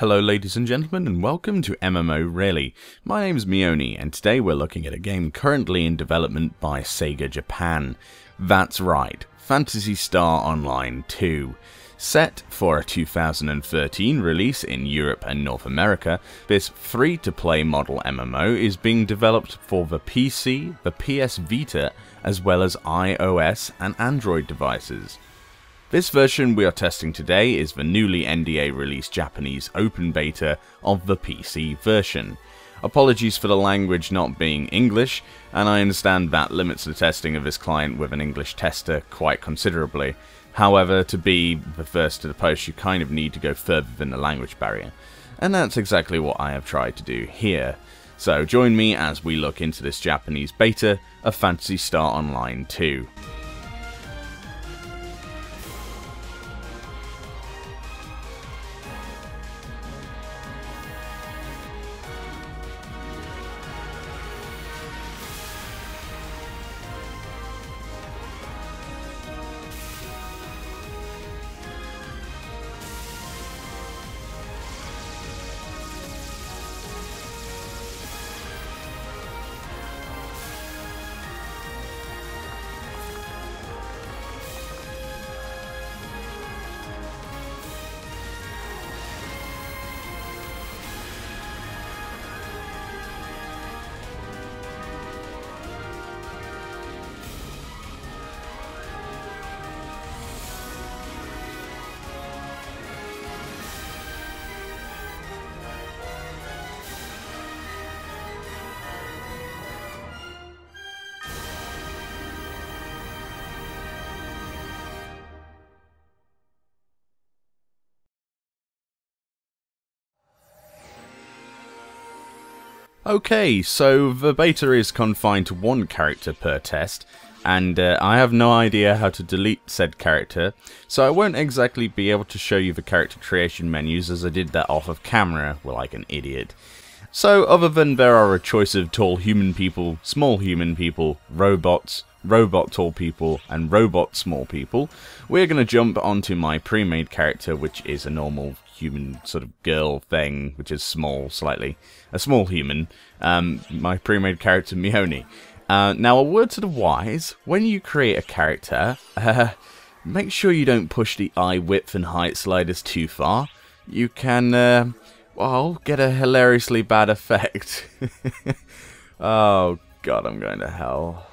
Hello ladies and gentlemen, and welcome to MMO'RLY. My name is Meoni, and today we're looking at a game currently in development by Sega Japan. That's right, Phantasy Star Online 2. Set for a 2013 release in Europe and North America, this free-to-play model MMO is being developed for the PC, the PS Vita, as well as iOS and Android devices. This version we are testing today is the newly NDA released Japanese open beta of the PC version. Apologies for the language not being English, and I understand that limits the testing of this client with an English tester quite considerably. However, to be the first to the post, you kind of need to go further than the language barrier. And that's exactly what I have tried to do here. So join me as we look into this Japanese beta of Phantasy Star Online 2. Okay, so the beta is confined to one character per test, and I have no idea how to delete said character, so I won't exactly be able to show you the character creation menus as I did that off of camera, like an idiot. So other than there are a choice of tall human people, small human people, robots, robot tall people, and robot small people, we're going to jump onto my pre-made character, which is a normal human sort of girl thing, which is small slightly. A small human. My pre-made character, Meoni. Now, a word to the wise, when you create a character, make sure you don't push the eye width and height sliders too far. You can, well, get a hilariously bad effect. Oh god, I'm going to hell.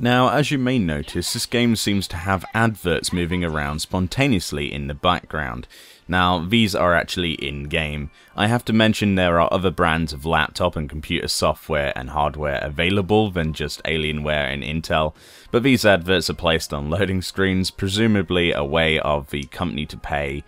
Now, as you may notice, this game seems to have adverts moving around spontaneously in the background. Now, these are actually in-game. I have to mention there are other brands of laptop and computer software and hardware available than just Alienware and Intel, but these adverts are placed on loading screens, presumably a way of the company to pay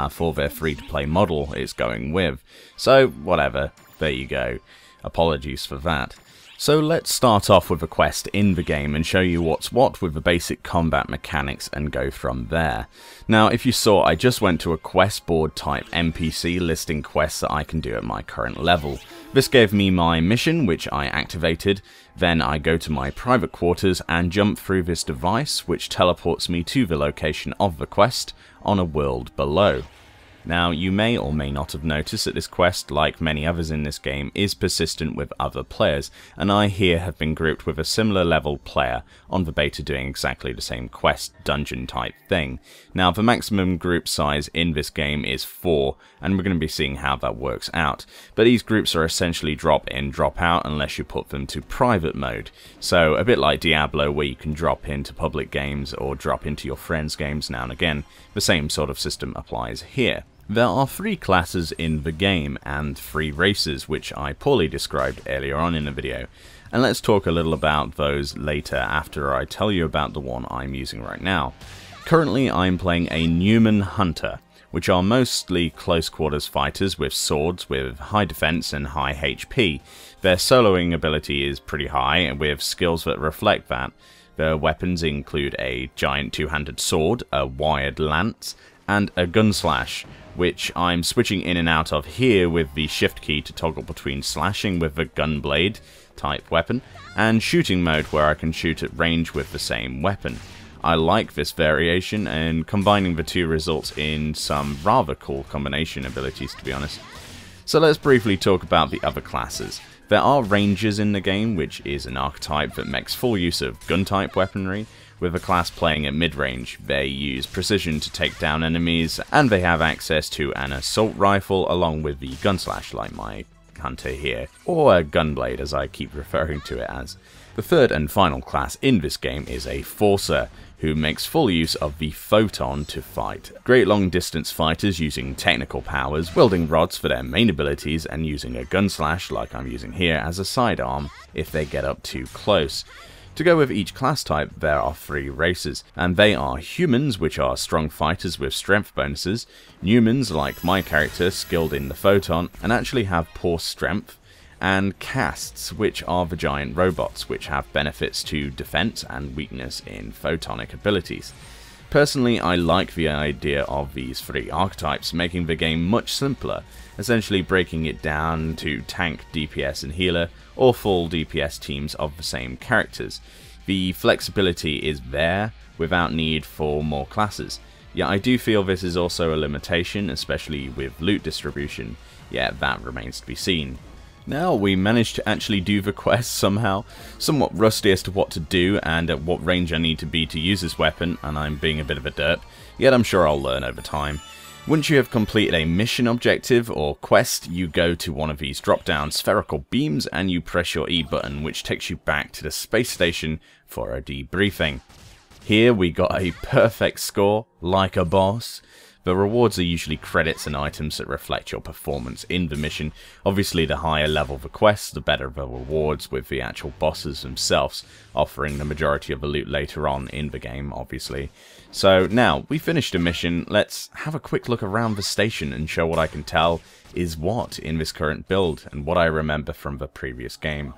for their free-to-play model it's going with. So, whatever, there you go. Apologies for that. So let's start off with a quest in the game and show you what's what with the basic combat mechanics and go from there. Now, if you saw, I just went to a quest board type NPC listing quests that I can do at my current level. This gave me my mission, which I activated. Then I go to my private quarters and jump through this device, which teleports me to the location of the quest on a world below. Now, you may or may not have noticed that this quest, like many others in this game, is persistent with other players, and I here have been grouped with a similar level player on the beta doing exactly the same quest dungeon type thing. Now, the maximum group size in this game is 4, and we're going to be seeing how that works out. But these groups are essentially drop in, drop out unless you put them to private mode. So, a bit like Diablo where you can drop into public games or drop into your friends' games now and again, the same sort of system applies here. There are 3 classes in the game and 3 races, which I poorly described earlier on in the video, and let's talk a little about those later after I tell you about the one I'm using right now. Currently I'm playing a Newman Hunter, which are mostly close quarters fighters with swords with high defense and high HP. Their soloing ability is pretty high with skills that reflect that. Their weapons include a giant two-handed sword, a wired lance, and a gun slash, which I'm switching in and out of here with the shift key to toggle between slashing with the gun blade type weapon and shooting mode where I can shoot at range with the same weapon. I like this variation, and combining the two results in some rather cool combination abilities, to be honest. So let's briefly talk about the other classes. There are rangers in the game, which is an archetype that makes full use of gun-type weaponry. With a class playing at mid-range, they use precision to take down enemies, and they have access to an assault rifle along with the gunslash, like my hunter here, or a gunblade as I keep referring to it as. The third and final class in this game is a Forcer, who makes full use of the Photon to fight. Great long distance fighters using technical powers, wielding rods for their main abilities, and using a gunslash like I'm using here as a sidearm if they get up too close. To go with each class type, there are 3 races, and they are humans, which are strong fighters with strength bonuses, Numans, like my character, skilled in the Photon, and actually have poor strength, and Casts, which are the giant robots, which have benefits to defense and weakness in photonic abilities. Personally, I like the idea of these 3 archetypes, making the game much simpler, essentially breaking it down to tank, DPS and healer, or full DPS teams of the same characters. The flexibility is there, without need for more classes. Yet I do feel this is also a limitation, especially with loot distribution, yet that remains to be seen. Now we managed to actually do the quest somehow, somewhat rusty as to what to do and at what range I need to be to use this weapon, and I'm being a bit of a derp, yet I'm sure I'll learn over time. Once you have completed a mission objective or quest, you go to one of these drop-down spherical beams and you press your E button, which takes you back to the space station for a debriefing. Here we got a perfect score, like a boss. The rewards are usually credits and items that reflect your performance in the mission. Obviously the higher level the quests, the better the rewards, with the actual bosses themselves offering the majority of the loot later on in the game, obviously. So now, we finished a mission, let's have a quick look around the station and show what I can tell is what in this current build and what I remember from the previous game.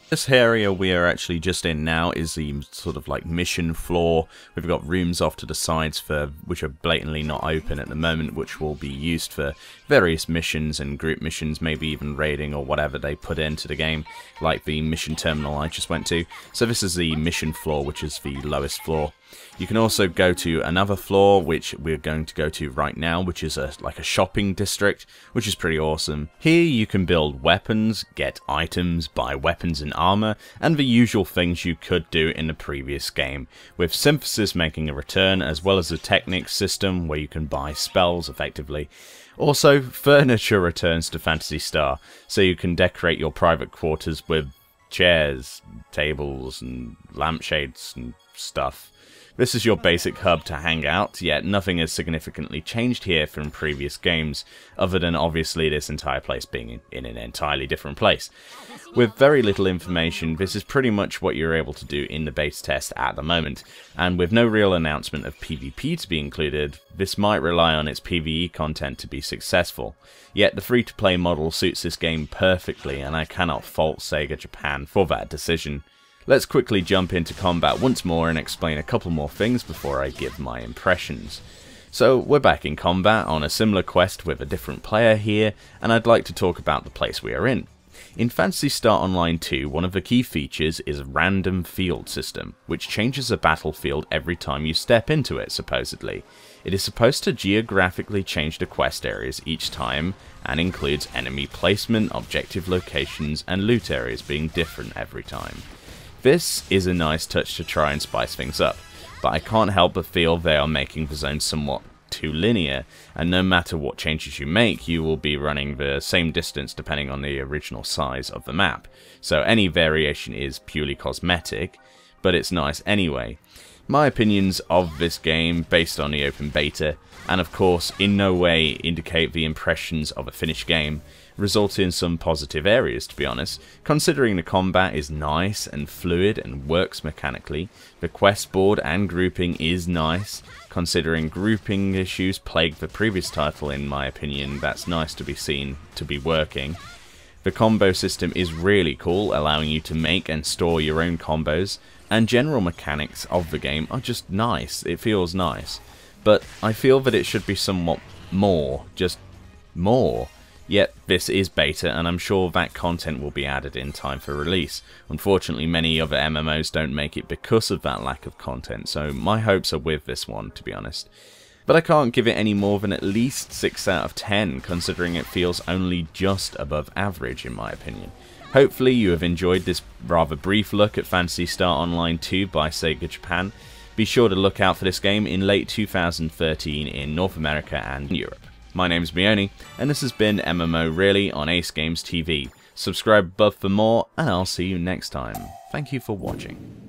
This area we are actually just in now is the sort of like mission floor. We've got rooms off to the sides which are blatantly not open at the moment, which will be used for various missions and group missions, maybe even raiding or whatever they put into the game, like the mission terminal I just went to. So this is the mission floor, which is the lowest floor. You can also go to another floor, which we're going to go to right now, which is like a shopping district, which is pretty awesome. Here you can build weapons, get items, buy weapons and armor, and the usual things you could do in the previous game, with synthesis making a return, as well as a technics system where you can buy spells effectively. Also, furniture returns to Phantasy Star, so you can decorate your private quarters with chairs, tables, and lampshades and stuff. This is your basic hub to hang out, yet nothing has significantly changed here from previous games, other than obviously this entire place being in an entirely different place. With very little information, this is pretty much what you're able to do in the base test at the moment, and with no real announcement of PvP to be included, this might rely on its PvE content to be successful. Yet the free-to-play model suits this game perfectly, and I cannot fault Sega Japan for that decision. Let's quickly jump into combat once more and explain a couple more things before I give my impressions. So we're back in combat on a similar quest with a different player here, and I'd like to talk about the place we are in. In Phantasy Star Online 2, one of the key features is a random field system, which changes the battlefield every time you step into it, supposedly. It is supposed to geographically change the quest areas each time, and includes enemy placement, objective locations, and loot areas being different every time. This is a nice touch to try and spice things up, but I can't help but feel they are making the zone somewhat too linear, and no matter what changes you make, you will be running the same distance depending on the original size of the map, so any variation is purely cosmetic, but it's nice anyway. My opinions of this game, based on the open beta, and of course in no way indicate the impressions of a finished game, result in some positive areas, to be honest. Considering the combat is nice and fluid and works mechanically, the quest board and grouping is nice. Considering grouping issues plagued the previous title, in my opinion, that's nice to be seen to be working. The combo system is really cool, allowing you to make and store your own combos, and general mechanics of the game are just nice. It feels nice. But I feel that it should be somewhat more, just more. Yet, this is beta, and I'm sure that content will be added in time for release. Unfortunately, many other MMOs don't make it because of that lack of content, so my hopes are with this one, to be honest. But I can't give it any more than at least 6 out of 10, considering it feels only just above average in my opinion. Hopefully you have enjoyed this rather brief look at Phantasy Star Online 2 by Sega Japan. Be sure to look out for this game in late 2013 in North America and Europe. My name's Meoni, and this has been MMO'RLY on AceGamesTV. Subscribe above for more, and I'll see you next time. Thank you for watching.